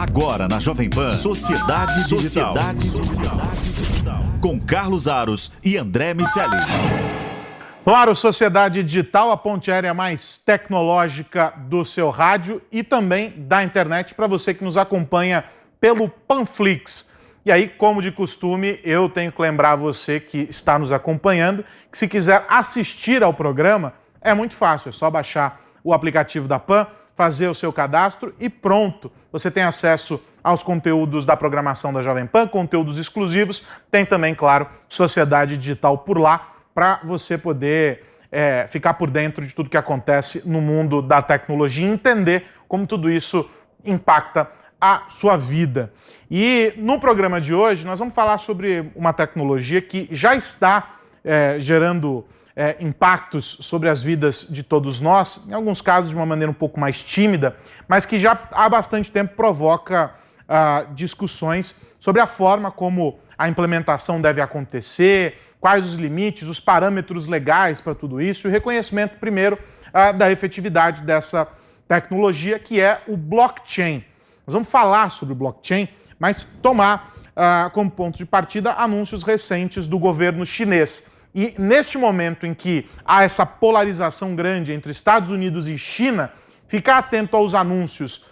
Agora na Jovem Pan, Sociedade Digital. Com Carlos Aros e André Miceli. Claro, Sociedade Digital, a ponte aérea mais tecnológica do seu rádio e também da internet para você que nos acompanha pelo Panflix. E aí, como de costume, eu tenho que lembrar você que está nos acompanhando que se quiser assistir ao programa, é muito fácil, é só baixar o aplicativo da Pan, fazer o seu cadastro e pronto. Você tem acesso aos conteúdos da programação da Jovem Pan, conteúdos exclusivos, tem também, claro, Sociedade Digital por lá, para você poder ficar por dentro de tudo que acontece no mundo da tecnologia e entender como tudo isso impacta a sua vida. E no programa de hoje nós vamos falar sobre uma tecnologia que já está gerando impactos sobre as vidas de todos nós, em alguns casos de uma maneira um pouco mais tímida, mas que já há bastante tempo provoca discussões sobre a forma como a implementação deve acontecer, quais os limites, os parâmetros legais para tudo isso e o reconhecimento, primeiro, da efetividade dessa tecnologia, que é o blockchain. Nós vamos falar sobre o blockchain, mas tomar como ponto de partida anúncios recentes do governo chinês. E neste momento em que há essa polarização grande entre Estados Unidos e China, ficar atento aos anúncios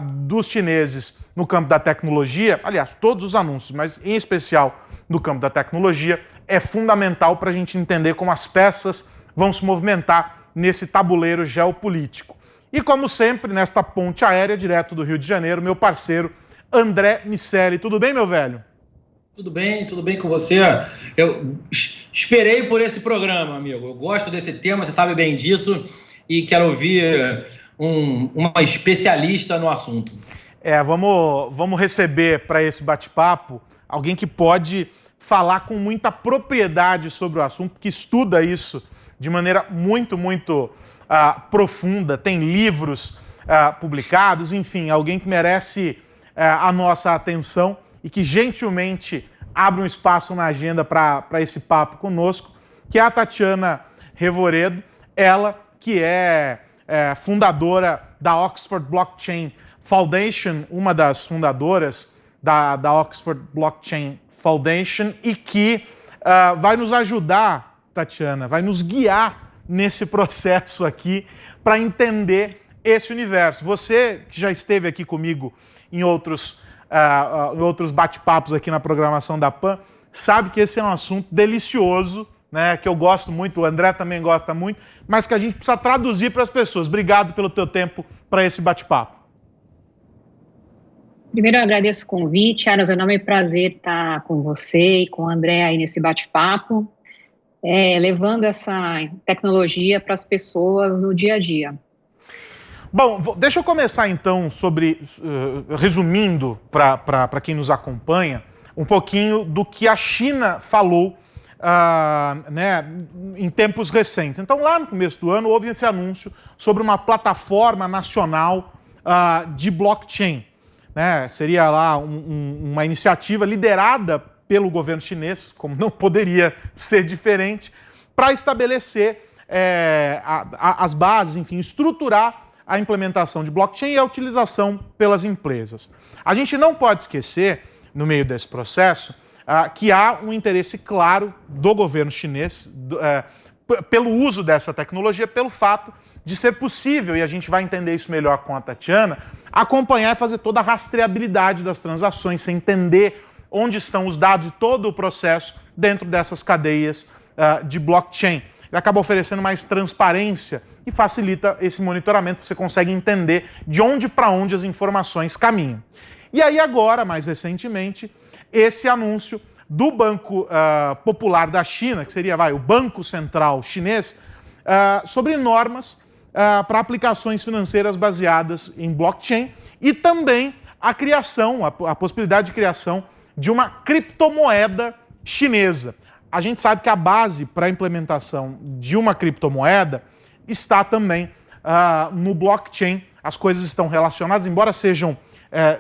dos chineses no campo da tecnologia, aliás, todos os anúncios, mas em especial no campo da tecnologia, é fundamental para a gente entender como as peças vão se movimentar nesse tabuleiro geopolítico. E como sempre, nesta ponte aérea, direto do Rio de Janeiro, meu parceiro André Miceli. Tudo bem, meu velho? Tudo bem com você. Eu esperei por esse programa, amigo. Eu gosto desse tema, você sabe bem disso, e quero ouvir uma especialista no assunto. Vamos receber para esse bate-papo alguém que pode falar com muita propriedade sobre o assunto, que estuda isso de maneira muito profunda, tem livros publicados, enfim, alguém que merece a nossa atenção e que gentilmente abre um espaço na agenda para esse papo conosco, que é a Tatiana Revoredo, ela que é fundadora da Oxford Blockchain Foundation, uma das fundadoras da Oxford Blockchain Foundation e que vai nos ajudar, Tatiana, vai nos guiar nesse processo aqui para entender esse universo. Você que já esteve aqui comigo em outros bate-papos aqui na programação da Pan, sabe que esse é um assunto delicioso, né, que eu gosto muito, o André também gosta muito, mas que a gente precisa traduzir para as pessoas. Obrigado pelo teu tempo para esse bate-papo. Primeiro, eu agradeço o convite, Aros, é um enorme prazer estar com você e com o André aí nesse bate-papo, levando essa tecnologia para as pessoas no dia a dia. Bom, deixa eu começar então resumindo para quem nos acompanha, um pouquinho do que a China falou em tempos recentes. Então, lá no começo do ano, houve esse anúncio sobre uma plataforma nacional de blockchain. Seria lá uma iniciativa liderada pelo governo chinês, como não poderia ser diferente, para estabelecer as bases, enfim, estruturar a implementação de blockchain e a utilização pelas empresas. A gente não pode esquecer, no meio desse processo, que há um interesse claro do governo chinês pelo uso dessa tecnologia, pelo fato de ser possível, e a gente vai entender isso melhor com a Tatiana, acompanhar e fazer toda a rastreabilidade das transações, sem entender onde estão os dados e todo o processo dentro dessas cadeias de blockchain. Ele acaba oferecendo mais transparência e facilita esse monitoramento, você consegue entender de onde para onde as informações caminham. E aí agora, mais recentemente, esse anúncio do Banco Popular da China, que seria o Banco Central Chinês, sobre normas para aplicações financeiras baseadas em blockchain e também a possibilidade de criação de uma criptomoeda chinesa. A gente sabe que a base para a implementação de uma criptomoeda está também no blockchain. As coisas estão relacionadas, embora sejam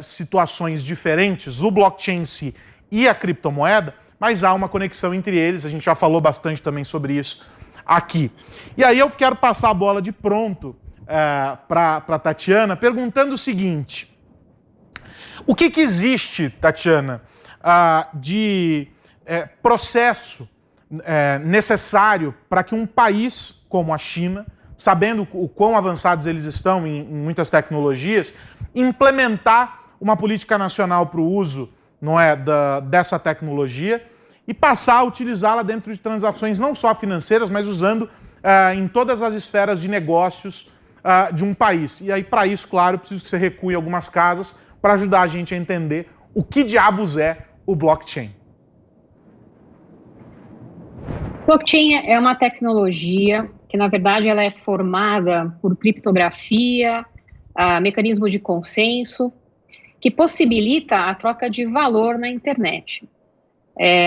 situações diferentes, o blockchain em si e a criptomoeda, mas há uma conexão entre eles, a gente já falou bastante também sobre isso aqui. E aí eu quero passar a bola de pronto para a Tatiana, perguntando o seguinte: O que existe, Tatiana, de processo necessário para que um país como a China, sabendo o quão avançados eles estão em muitas tecnologias, implementar uma política nacional para o uso, não é, dessa tecnologia e passar a utilizá-la dentro de transações não só financeiras, mas usando em todas as esferas de negócios de um país. E aí, para isso, claro, preciso que você recue algumas casas para ajudar a gente a entender o que diabos é o blockchain. Blockchain é uma tecnologia que, na verdade, ela é formada por criptografia, mecanismo de consenso, que possibilita a troca de valor na internet.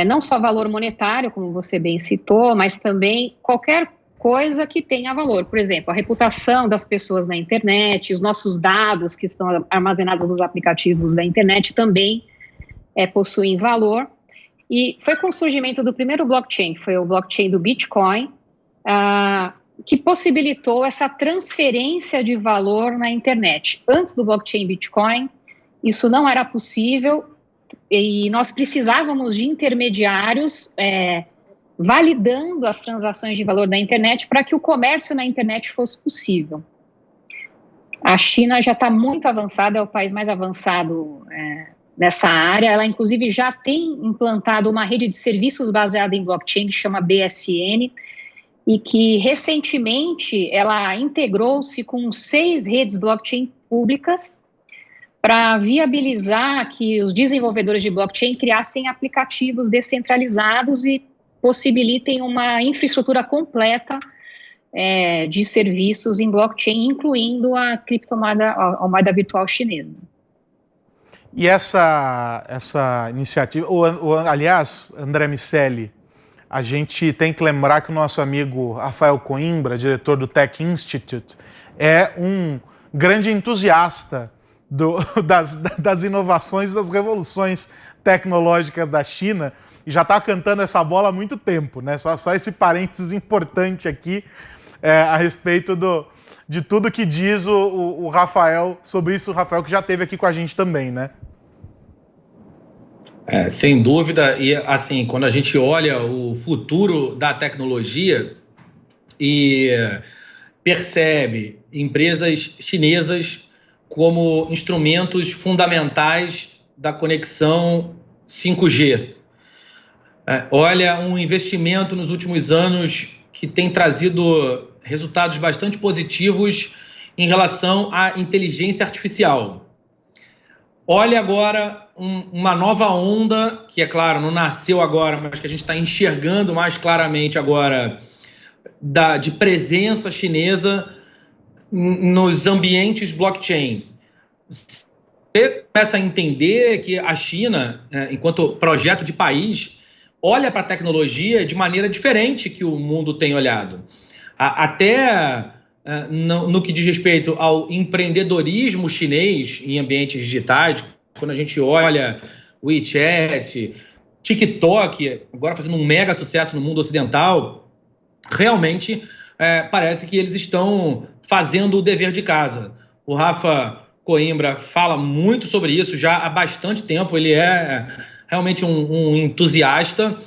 Não só valor monetário, como você bem citou, mas também qualquer coisa que tenha valor. Por exemplo, a reputação das pessoas na internet, os nossos dados que estão armazenados nos aplicativos da internet também possuem valor. E foi com o surgimento do primeiro blockchain, que foi o blockchain do Bitcoin, que possibilitou essa transferência de valor na internet. Antes do blockchain Bitcoin, isso não era possível e nós precisávamos de intermediários validando as transações de valor da internet para que o comércio na internet fosse possível. A China já está muito avançada, é o país mais avançado nessa área. Ela, inclusive, já tem implantado uma rede de serviços baseada em blockchain que chama BSN e que, recentemente, ela integrou-se com 6 redes blockchain públicas para viabilizar que os desenvolvedores de blockchain criassem aplicativos descentralizados e possibilitem uma infraestrutura completa de serviços em blockchain, incluindo a criptomoeda, a moeda virtual chinesa. E essa iniciativa, aliás, André Miceli, a gente tem que lembrar que o nosso amigo Rafael Coimbra, diretor do Tech Institute, é um grande entusiasta das inovações, das revoluções tecnológicas da China, e já está cantando essa bola há muito tempo, né? Só esse parênteses importante aqui a respeito de tudo que diz o Rafael sobre isso, o Rafael que já esteve aqui com a gente também, né? Sem dúvida, e assim, quando a gente olha o futuro da tecnologia e percebe empresas chinesas como instrumentos fundamentais da conexão 5G. Olha, um investimento nos últimos anos que tem trazido resultados bastante positivos em relação à inteligência artificial. Olha agora uma nova onda, que é claro, não nasceu agora, mas que a gente está enxergando mais claramente agora, de presença chinesa nos ambientes blockchain. Você começa a entender que a China, enquanto projeto de país, olha para a tecnologia de maneira diferente que o mundo tem olhado. Até no que diz respeito ao empreendedorismo chinês em ambientes digitais, quando a gente olha WeChat, TikTok, agora fazendo um mega sucesso no mundo ocidental, realmente parece que eles estão fazendo o dever de casa. O Rafa Coimbra fala muito sobre isso já há bastante tempo, ele é realmente um entusiasta,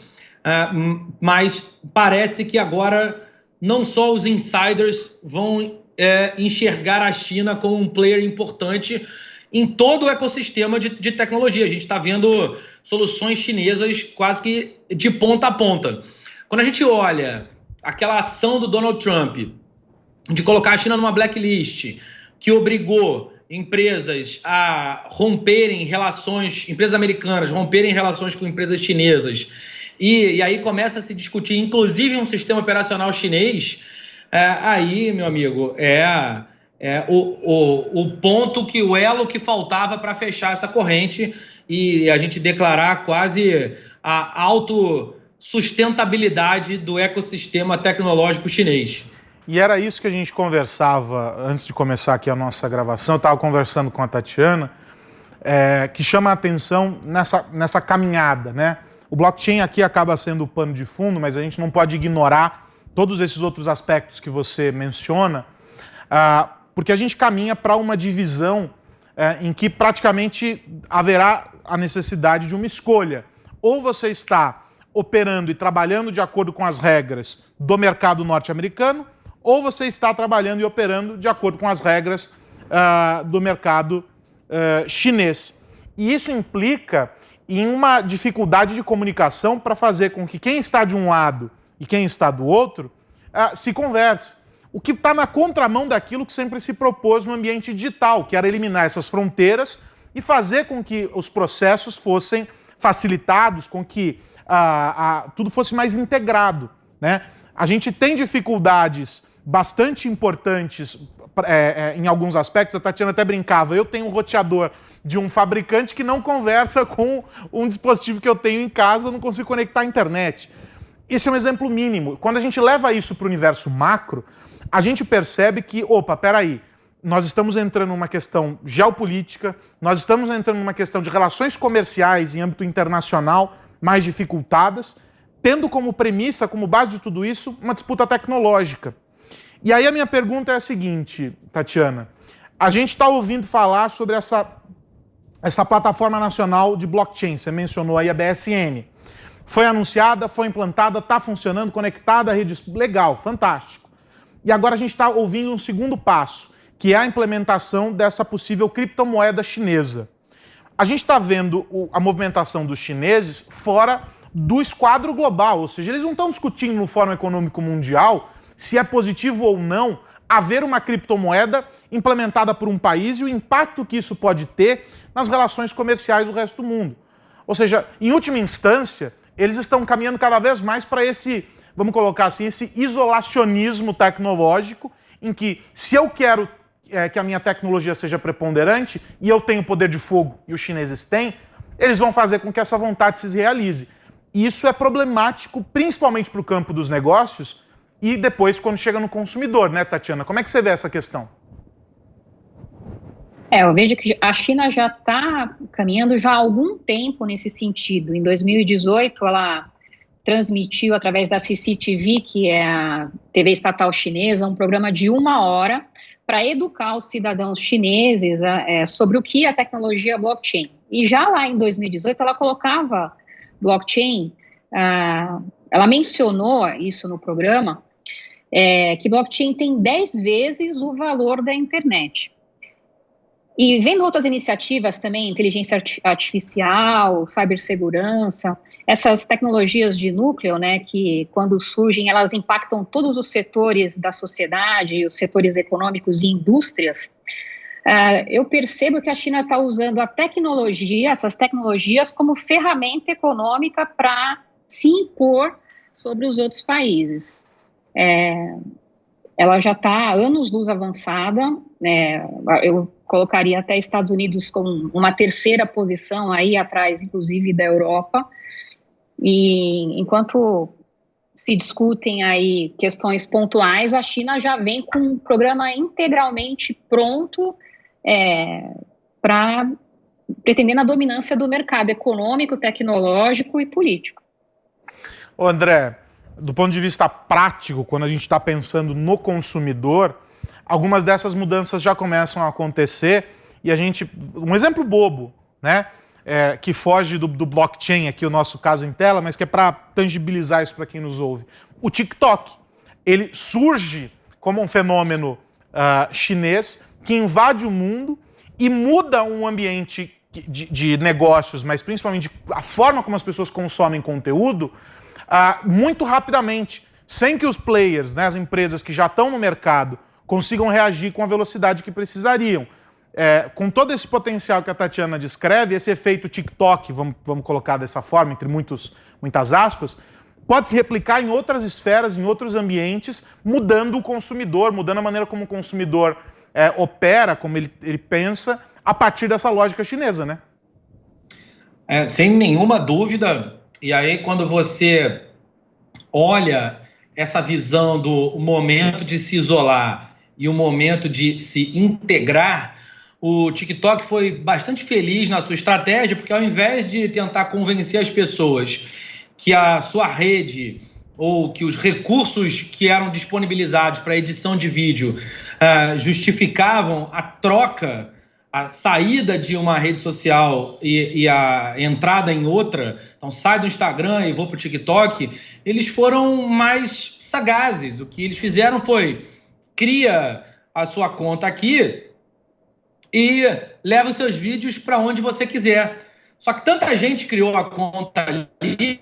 mas parece que agora não só os insiders vão enxergar a China como um player importante em todo o ecossistema de tecnologia. A gente está vendo soluções chinesas quase que de ponta a ponta. Quando a gente olha aquela ação do Donald Trump de colocar a China numa blacklist, que obrigou empresas a romperem relações, empresas americanas romperem relações com empresas chinesas, e aí começa a se discutir, inclusive, um sistema operacional chinês, aí, meu amigo, o ponto, o elo que faltava para fechar essa corrente e a gente declarar quase a autossustentabilidade do ecossistema tecnológico chinês. E era isso que a gente conversava antes de começar aqui a nossa gravação. Eu estava conversando com a Tatiana, que chama a atenção nessa caminhada, né? O blockchain aqui acaba sendo o pano de fundo, mas a gente não pode ignorar todos esses outros aspectos que você menciona, porque a gente caminha para uma divisão em que praticamente haverá a necessidade de uma escolha. Ou você está operando e trabalhando de acordo com as regras do mercado norte-americano, ou você está trabalhando e operando de acordo com as regras do mercado chinês. E isso implica em uma dificuldade de comunicação para fazer com que quem está de um lado e quem está do outro se converse. O que está na contramão daquilo que sempre se propôs no ambiente digital, que era eliminar essas fronteiras e fazer com que os processos fossem facilitados, com que tudo fosse mais integrado, né? A gente tem dificuldades bastante importantes em alguns aspectos. A Tatiana até brincava, eu tenho um roteador de um fabricante que não conversa com um dispositivo que eu tenho em casa, eu não consigo conectar à internet. Esse é um exemplo mínimo. Quando a gente leva isso para o universo macro, a gente percebe que, peraí, nós estamos entrando numa questão geopolítica, nós estamos entrando numa questão de relações comerciais em âmbito internacional mais dificultadas, tendo como premissa, como base de tudo isso, uma disputa tecnológica. E aí a minha pergunta é a seguinte, Tatiana, a gente está ouvindo falar sobre essa plataforma nacional de blockchain, você mencionou aí a BSN. Foi anunciada, foi implantada, está funcionando, conectada à rede, legal, fantástico. E agora a gente está ouvindo um segundo passo, que é a implementação dessa possível criptomoeda chinesa. A gente está vendo a movimentação dos chineses fora do esquadro global, ou seja, eles não estão discutindo no Fórum Econômico Mundial se é positivo ou não haver uma criptomoeda implementada por um país e o impacto que isso pode ter nas relações comerciais do resto do mundo. Ou seja, em última instância, eles estão caminhando cada vez mais para esse, vamos colocar assim, esse isolacionismo tecnológico, em que se eu quero que a minha tecnologia seja preponderante e eu tenho poder de fogo e os chineses têm, eles vão fazer com que essa vontade se realize. E isso é problemático, principalmente para o campo dos negócios e depois quando chega no consumidor, né, Tatiana? Como é que você vê essa questão? Eu vejo que a China já está caminhando já há algum tempo nesse sentido. Em 2018, ela transmitiu através da CCTV, que é a TV estatal chinesa, um programa de 1 hora para educar os cidadãos chineses sobre o que é a tecnologia blockchain. E já lá em 2018, ela colocava blockchain, ela mencionou isso no programa, que blockchain tem 10 vezes o valor da internet. E vendo outras iniciativas também, inteligência artificial, cibersegurança, essas tecnologias de núcleo, né, que quando surgem, elas impactam todos os setores da sociedade, os setores econômicos e indústrias, eu percebo que a China está usando a tecnologia, essas tecnologias, como ferramenta econômica para se impor sobre os outros países. Ela já está anos-luz avançada, eu colocaria até Estados Unidos com uma terceira posição aí atrás, inclusive, da Europa, e enquanto se discutem aí questões pontuais, a China já vem com um programa integralmente pronto para pretendendo a dominância do mercado econômico, tecnológico e político. Ô André, do ponto de vista prático, quando a gente está pensando no consumidor, algumas dessas mudanças já começam a acontecer e um exemplo bobo, né, que foge do blockchain, aqui o nosso caso em tela, mas que é para tangibilizar isso para quem nos ouve. O TikTok, ele surge como um fenômeno chinês que invade o mundo e muda um ambiente de negócios, mas principalmente a forma como as pessoas consomem conteúdo, muito rapidamente, sem que os players, né, as empresas que já estão no mercado, consigam reagir com a velocidade que precisariam. Com todo esse potencial que a Tatiana descreve, esse efeito TikTok, vamos colocar dessa forma, entre muitas aspas, pode se replicar em outras esferas, em outros ambientes, mudando o consumidor, mudando a maneira como o consumidor opera, como ele pensa, a partir dessa lógica chinesa, né? Sem nenhuma dúvida. E aí, quando você olha essa visão do momento de se isolar e o momento de se integrar, o TikTok foi bastante feliz na sua estratégia, porque ao invés de tentar convencer as pessoas que a sua rede ou que os recursos que eram disponibilizados para edição de vídeo justificavam a troca a saída de uma rede social e a entrada em outra, então sai do Instagram e vou para o TikTok, eles foram mais sagazes. O que eles fizeram foi, cria a sua conta aqui e leva os seus vídeos para onde você quiser. Só que tanta gente criou a conta ali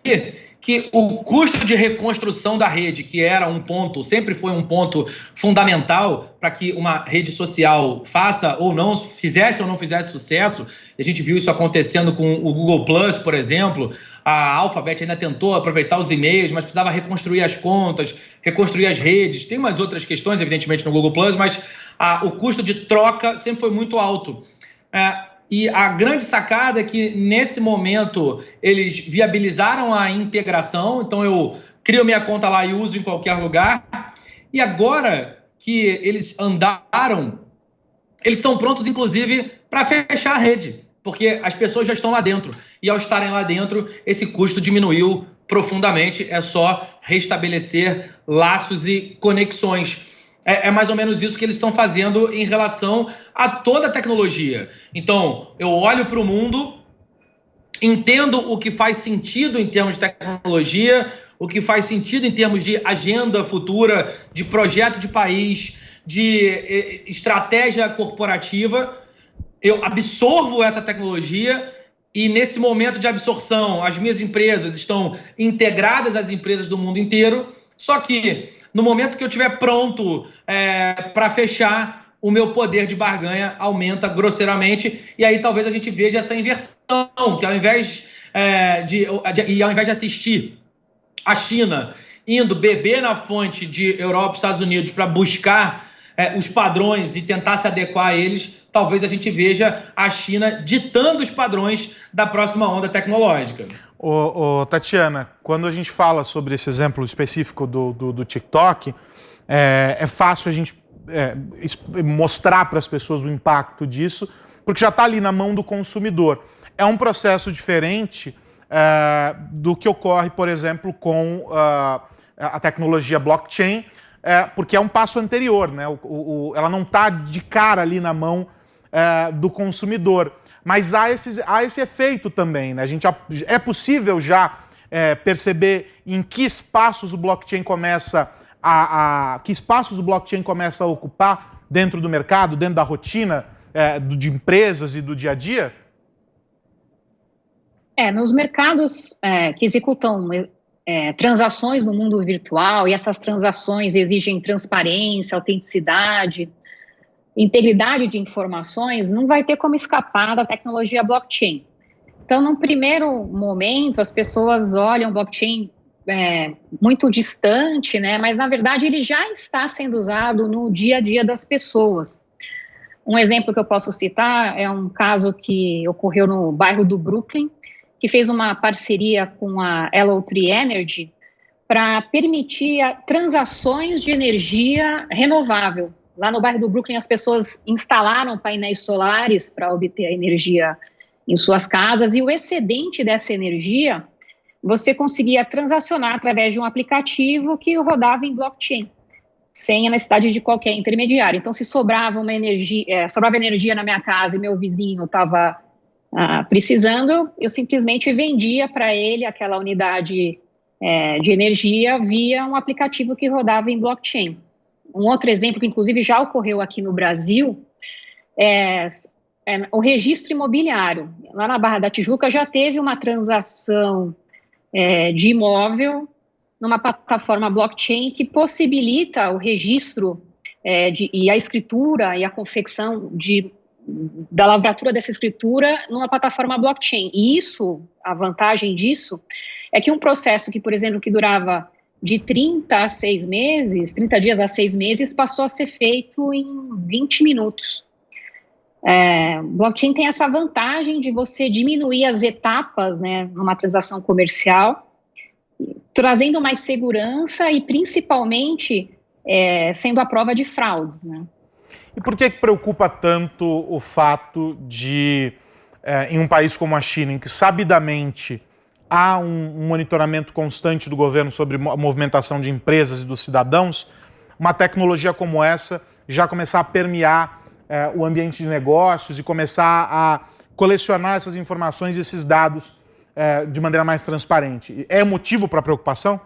que o custo de reconstrução da rede, que era um ponto, sempre foi um ponto fundamental para que uma rede social fizesse ou não fizesse sucesso, e a gente viu isso acontecendo com o Google Plus, por exemplo. A Alphabet ainda tentou aproveitar os e-mails, mas precisava reconstruir as contas, reconstruir as redes. Tem umas outras questões, evidentemente, no Google Plus, mas o custo de troca sempre foi muito alto. E a grande sacada é que, nesse momento, eles viabilizaram a integração. Então, eu crio minha conta lá e uso em qualquer lugar. E agora que eles andaram, eles estão prontos, inclusive, para fechar a rede, porque as pessoas já estão lá dentro. E, ao estarem lá dentro, esse custo diminuiu profundamente. É só restabelecer laços e conexões. É mais ou menos isso que eles estão fazendo em relação a toda a tecnologia. Então, eu olho para o mundo, entendo o que faz sentido em termos de tecnologia, o que faz sentido em termos de agenda futura, de projeto de país, de estratégia corporativa. Eu absorvo essa tecnologia e, nesse momento de absorção, as minhas empresas estão integradas às empresas do mundo inteiro, só que no momento que eu estiver pronto para fechar, o meu poder de barganha aumenta grosseiramente. E aí talvez a gente veja essa inversão, que ao invés de assistir a China indo beber na fonte de Europa e Estados Unidos para buscar os padrões e tentar se adequar a eles, talvez a gente veja a China ditando os padrões da próxima onda tecnológica. Tatiana, quando a gente fala sobre esse exemplo específico do TikTok, é fácil a gente mostrar para as pessoas o impacto disso, porque já está ali na mão do consumidor. É um processo diferente do que ocorre, por exemplo, com a tecnologia blockchain, porque é um passo anterior, né? Ela não está de cara ali na mão do consumidor. Mas há esse efeito também, né? É possível já perceber em que espaços o blockchain começa que espaços o blockchain começa a ocupar dentro do mercado, dentro da rotina de empresas e do dia a dia? Nos mercados que executam transações no mundo virtual, e essas transações exigem transparência, autenticidade, integridade de informações, não vai ter como escapar da tecnologia blockchain. Então, num primeiro momento, as pessoas olham o blockchain muito distante, né? Mas, na verdade, ele já está sendo usado no dia a dia das pessoas. Um exemplo que eu posso citar é um caso que ocorreu no bairro do Brooklyn, que fez uma parceria com a Elo3 Energy para permitir transações de energia renovável. Lá no bairro do Brooklyn, as pessoas instalaram painéis solares para obter a energia em suas casas, e o excedente dessa energia você conseguia transacionar através de um aplicativo que rodava em blockchain, sem a necessidade de qualquer intermediário. Então, se sobrava energia na minha casa e meu vizinho estava precisando, eu simplesmente vendia para ele aquela unidade de energia via um aplicativo que rodava em blockchain. Um outro exemplo que, inclusive, já ocorreu aqui no Brasil é o registro imobiliário. Lá na Barra da Tijuca já teve uma transação de imóvel numa plataforma blockchain que possibilita o registro e a escritura e a confecção da lavratura dessa escritura numa plataforma blockchain. E a vantagem disso é que um processo que, por exemplo, que durava de 30 dias a 6 meses, passou a ser feito em 20 minutos. Blockchain tem essa vantagem de você diminuir as etapas, né, numa transação comercial, trazendo mais segurança e, principalmente, sendo a prova de fraudes, né? E por que preocupa tanto o fato de, em um país como a China, em que sabidamente há um monitoramento constante do governo sobre a movimentação de empresas e dos cidadãos, uma tecnologia como essa já começar a permear o ambiente de negócios e começar a colecionar essas informações e esses dados de maneira mais transparente. É motivo para preocupação?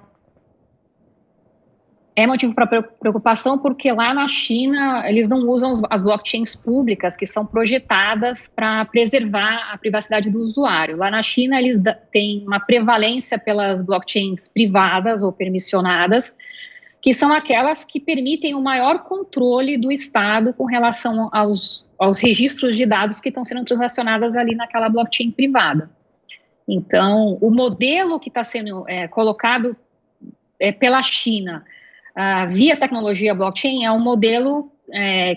É motivo para preocupação porque lá na China eles não usam as blockchains públicas que são projetadas para preservar a privacidade do usuário. Lá na China eles têm uma prevalência pelas blockchains privadas ou permissionadas, que são aquelas que permitem o maior controle do Estado com relação aos registros de dados que estão sendo transacionados ali naquela blockchain privada. Então, o modelo que está sendo colocado pela China via tecnologia blockchain é um modelo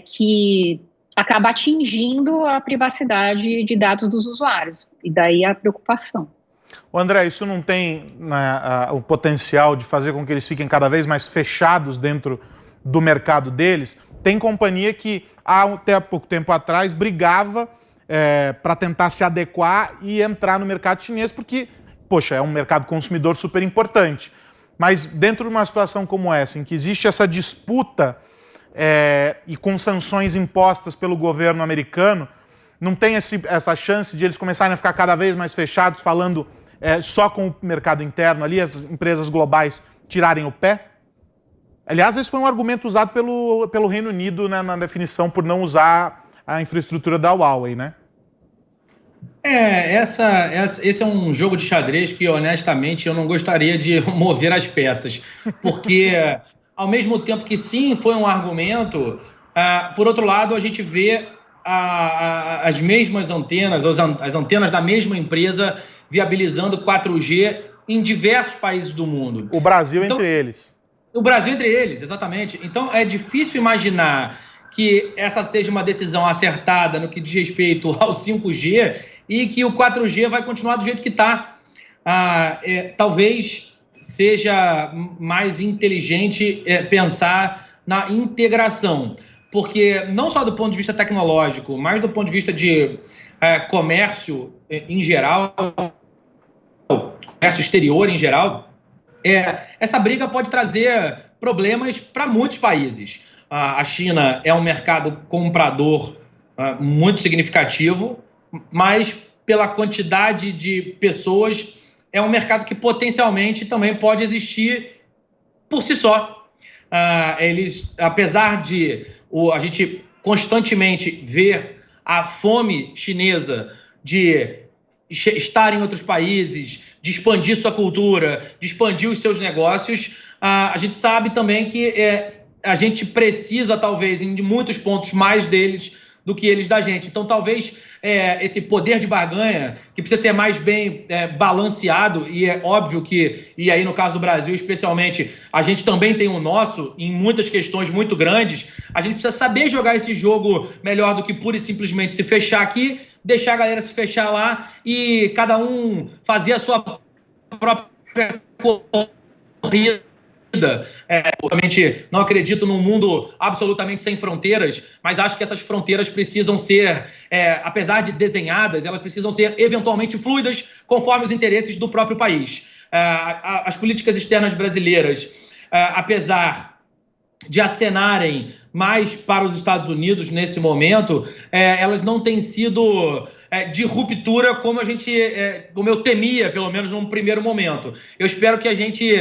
que acaba atingindo a privacidade de dados dos usuários, e daí a preocupação. André, isso não tem o potencial de fazer com que eles fiquem cada vez mais fechados dentro do mercado deles? Tem companhia que até pouco tempo atrás brigava para tentar se adequar e entrar no mercado chinês, porque, poxa, é um mercado consumidor super importante. Mas dentro de uma situação como essa, em que existe essa disputa e com sanções impostas pelo governo americano, não tem essa chance de eles começarem a ficar cada vez mais fechados, falando só com o mercado interno ali, as empresas globais tirarem o pé? Aliás, esse foi um argumento usado pelo Reino Unido, né, na definição por não usar a infraestrutura da Huawei, né? Esse é um jogo de xadrez que, honestamente, eu não gostaria de mover as peças, porque, ao mesmo tempo que sim, foi um argumento, por outro lado, a gente vê as mesmas antenas, as antenas da mesma empresa viabilizando 4G em diversos países do mundo. O Brasil entre eles. O Brasil entre eles, exatamente. Então, é difícil imaginar que essa seja uma decisão acertada no que diz respeito ao 5G e que o 4G vai continuar do jeito que está. Talvez seja mais inteligente pensar na integração, porque não só do ponto de vista tecnológico, mas do ponto de vista de comércio em geral, comércio exterior em geral, essa briga pode trazer problemas para muitos países. A China é um mercado comprador muito significativo, mas pela quantidade de pessoas, é um mercado que potencialmente também pode existir por si só. Eles, apesar de a gente constantemente ver a fome chinesa de estar em outros países, de expandir sua cultura, de expandir os seus negócios, a gente sabe também que a gente precisa, talvez, em muitos pontos, mais deles do que eles da gente. Então, talvez esse poder de barganha, que precisa ser mais bem balanceado, e é óbvio que, e aí no caso do Brasil especialmente, a gente também tem o nosso, em muitas questões muito grandes, a gente precisa saber jogar esse jogo melhor do que pura e simplesmente se fechar aqui, deixar a galera se fechar lá e cada um fazer a sua própria corrida. Obviamente não acredito num mundo absolutamente sem fronteiras, mas acho que essas fronteiras precisam ser, apesar de desenhadas, elas precisam ser eventualmente fluidas conforme os interesses do próprio país. As políticas externas brasileiras, apesar de acenarem mais para os Estados Unidos nesse momento, elas não têm sido de ruptura como como eu temia, pelo menos num primeiro momento. Eu espero que a gente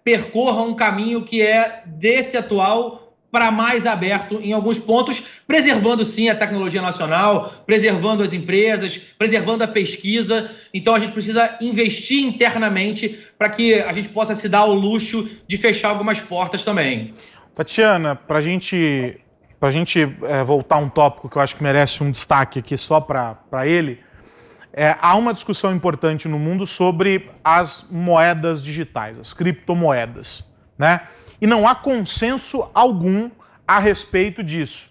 percorra um caminho que é desse atual para mais aberto em alguns pontos, preservando sim a tecnologia nacional, preservando as empresas, preservando a pesquisa. Então a gente precisa investir internamente para que a gente possa se dar ao luxo de fechar algumas portas também. Tatiana, para a gente voltar a um tópico que eu acho que merece um destaque aqui só para ele, há uma discussão importante no mundo sobre as moedas digitais, as criptomoedas, né? E não há consenso algum a respeito disso.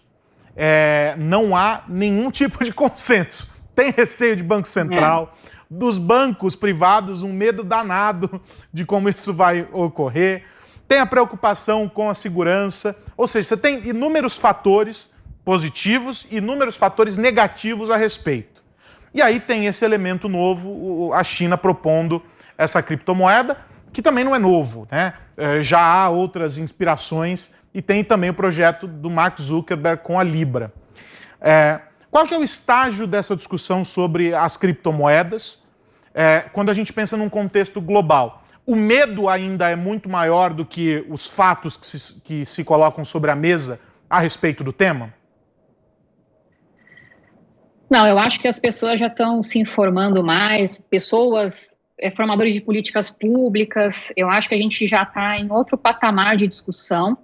Não há nenhum tipo de consenso. Tem receio de Banco Central, dos bancos privados, um medo danado de como isso vai ocorrer. Tem a preocupação com a segurança. Ou seja, você tem inúmeros fatores positivos e inúmeros fatores negativos a respeito. E aí tem esse elemento novo, a China propondo essa criptomoeda, que também não é novo, né? Já há outras inspirações e tem também o projeto do Mark Zuckerberg com a Libra. Qual que é o estágio dessa discussão sobre as criptomoedas quando a gente pensa num contexto global? O medo ainda é muito maior do que os fatos que se colocam sobre a mesa a respeito do tema? Não, eu acho que as pessoas já estão se informando mais, formadores de políticas públicas, eu acho que a gente já está em outro patamar de discussão.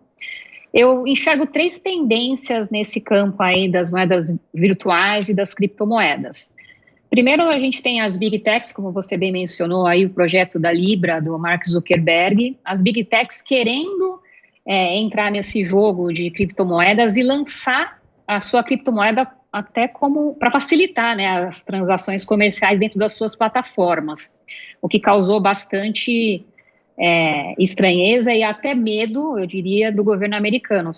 Eu enxergo 3 tendências nesse campo aí das moedas virtuais e das criptomoedas. Primeiro, a gente tem as Big Techs, como você bem mencionou aí, o projeto da Libra, do Mark Zuckerberg, as Big Techs querendo entrar nesse jogo de criptomoedas e lançar a sua criptomoeda até como para facilitar, né, as transações comerciais dentro das suas plataformas, o que causou bastante estranheza e até medo, eu diria, do governo americano.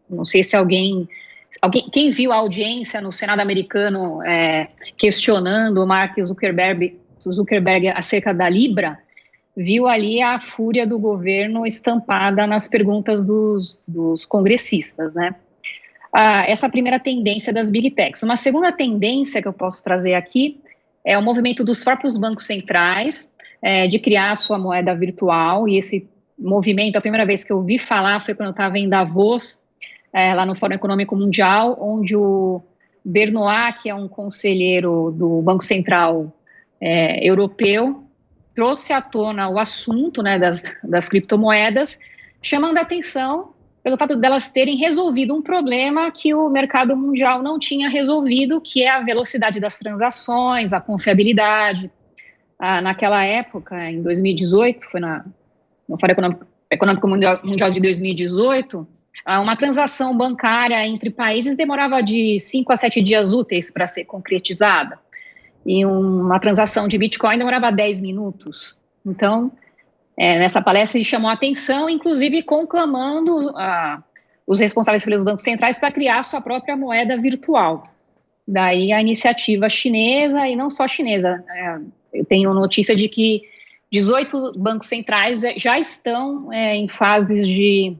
Não sei se quem viu a audiência no Senado americano questionando o Mark Zuckerberg acerca da Libra, viu ali a fúria do governo estampada nas perguntas dos congressistas, né? Essa é a primeira tendência das Big Techs. Uma segunda tendência que eu posso trazer aqui é o movimento dos próprios bancos centrais de criar a sua moeda virtual, e esse movimento, a primeira vez que eu ouvi falar foi quando eu estava em Davos, lá no Fórum Econômico Mundial, onde o Benoit, que é um conselheiro do Banco Central Europeu, trouxe à tona o assunto, né, das criptomoedas, chamando a atenção pelo fato delas terem resolvido um problema que o mercado mundial não tinha resolvido, que é a velocidade das transações, a confiabilidade. Naquela época, em 2018, foi no Fórum Econômico Mundial de 2018, uma transação bancária entre países demorava de 5 a 7 dias úteis para ser concretizada. E uma transação de Bitcoin demorava 10 minutos. Então, nessa palestra ele chamou a atenção, inclusive conclamando os responsáveis pelos bancos centrais para criar sua própria moeda virtual. Daí a iniciativa chinesa, e não só chinesa, eu tenho notícia de que 18 bancos centrais já estão em fases de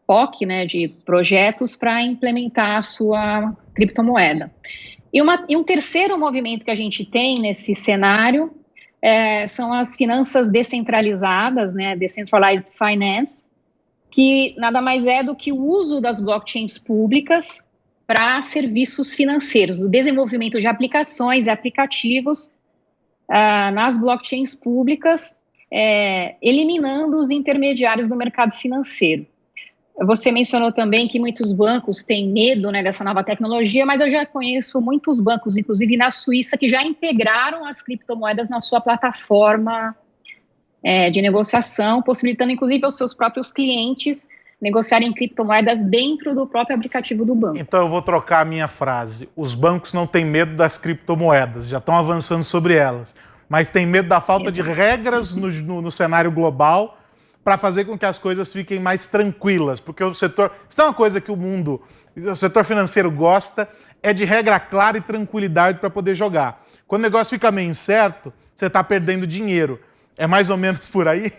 POC, né, de projetos para implementar a sua criptomoeda. E um terceiro movimento que a gente tem nesse cenário são as finanças descentralizadas, né, Decentralized Finance, que nada mais é do que o uso das blockchains públicas para serviços financeiros, o desenvolvimento de aplicações e aplicativos nas blockchains públicas, eliminando os intermediários do mercado financeiro. Você mencionou também que muitos bancos têm medo, né, dessa nova tecnologia, mas eu já conheço muitos bancos, inclusive na Suíça, que já integraram as criptomoedas na sua plataforma de negociação, possibilitando inclusive aos seus próprios clientes negociarem criptomoedas dentro do próprio aplicativo do banco. Então eu vou trocar a minha frase. Os bancos não têm medo das criptomoedas, já estão avançando sobre elas, mas têm medo da falta de regras no cenário global para fazer com que as coisas fiquem mais tranquilas, porque o setor... Isso é uma coisa que o setor financeiro gosta, é de regra clara e tranquilidade para poder jogar. Quando o negócio fica meio incerto, você está perdendo dinheiro. É mais ou menos por aí?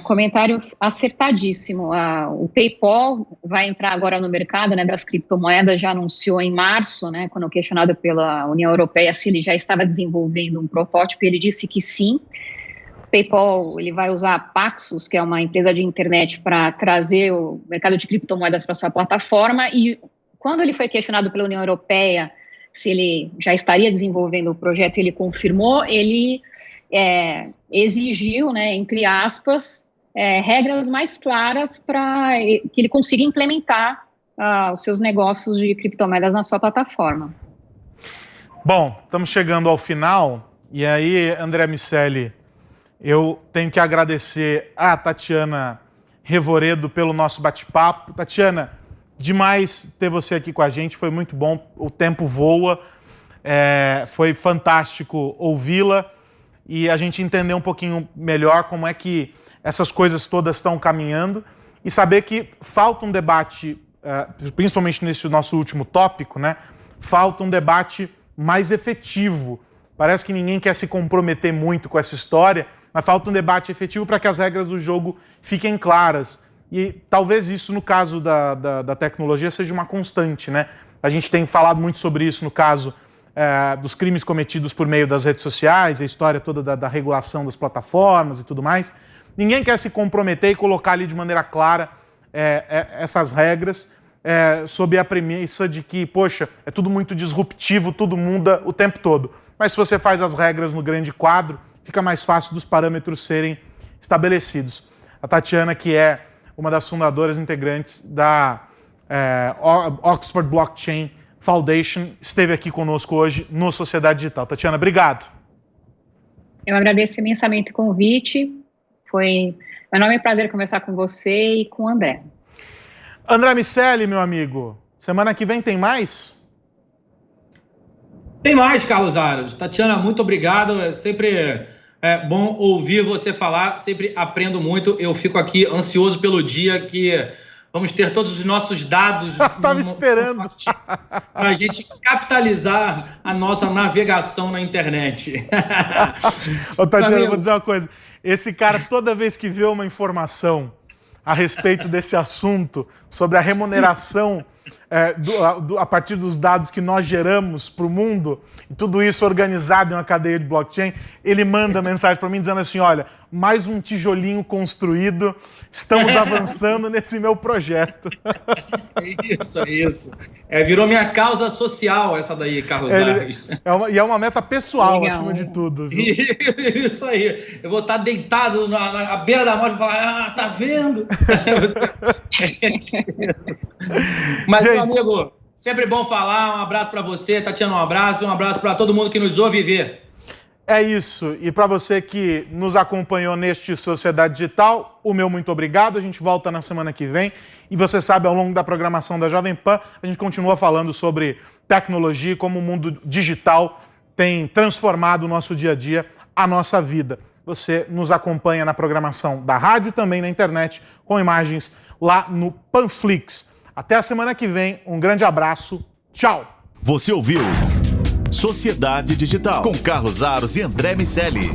Comentário acertadíssimo. O PayPal vai entrar agora no mercado, né, das criptomoedas, já anunciou em março, né, quando questionado pela União Europeia se ele já estava desenvolvendo um protótipo, ele disse que sim. O PayPal ele vai usar a Paxos, que é uma empresa de internet, para trazer o mercado de criptomoedas para sua plataforma, e quando ele foi questionado pela União Europeia se ele já estaria desenvolvendo o projeto, ele confirmou, ele exigiu, né, entre aspas, regras mais claras para que ele consiga implementar os seus negócios de criptomoedas na sua plataforma. Bom, estamos chegando ao final, e aí, André Miceli, eu tenho que agradecer a Tatiana Revoredo pelo nosso bate-papo. Tatiana, demais ter você aqui com a gente, foi muito bom, o tempo voa, foi fantástico ouvi-la e a gente entender um pouquinho melhor como é que essas coisas todas estão caminhando e saber que falta um debate, principalmente nesse nosso último tópico, né? Falta um debate mais efetivo. Parece que ninguém quer se comprometer muito com essa história, mas falta um debate efetivo para que as regras do jogo fiquem claras E talvez isso, no caso da tecnologia, seja uma constante, né? A gente tem falado muito sobre isso no caso dos crimes cometidos por meio das redes sociais, a história toda da regulação das plataformas e tudo mais. Ninguém quer se comprometer e colocar ali de maneira clara essas regras, sob a premissa de que, poxa, é tudo muito disruptivo, tudo muda o tempo todo. Mas se você faz as regras no grande quadro, fica mais fácil dos parâmetros serem estabelecidos. A Tatiana, que é uma das fundadoras integrantes da Oxford Blockchain Foundation, esteve aqui conosco hoje no Sociedade Digital. Tatiana, obrigado. Eu agradeço imensamente o convite. Foi um enorme prazer conversar com você e com o André. André Miceli, meu amigo, semana que vem tem mais? Tem mais, Carlos Aros. Tatiana, muito obrigado. É sempre bom ouvir você falar, sempre aprendo muito. Eu fico aqui ansioso pelo dia que vamos ter todos os nossos dados. Estava esperando. Para a gente capitalizar a nossa navegação na internet. Ô, Tatiana, eu vou dizer uma coisa. Esse cara, toda vez que vê uma informação a respeito desse assunto, sobre a remuneração a partir dos dados que nós geramos para o mundo, e tudo isso organizado em uma cadeia de blockchain, ele manda mensagem para mim dizendo assim, olha, mais um tijolinho construído, estamos avançando nesse meu projeto. É isso. Virou minha causa social essa daí, Carlos Aros. E é uma meta pessoal, legal, acima de tudo. Viu? Isso aí. Eu vou estar deitado na beira da morte e falar, tá vendo? Mas, gente, meu amigo, sempre bom falar. Um abraço para você, Tatiana, um abraço para todo mundo que nos ouve e vê. É isso. E para você que nos acompanhou neste Sociedade Digital, o meu muito obrigado. A gente volta na semana que vem. E você sabe, ao longo da programação da Jovem Pan, a gente continua falando sobre tecnologia e como o mundo digital tem transformado o nosso dia a dia, a nossa vida. Você nos acompanha na programação da rádio e também na internet, com imagens lá no Panflix. Até a semana que vem. Um grande abraço. Tchau. Você ouviu Sociedade Digital com Carlos Aros e André Miceli.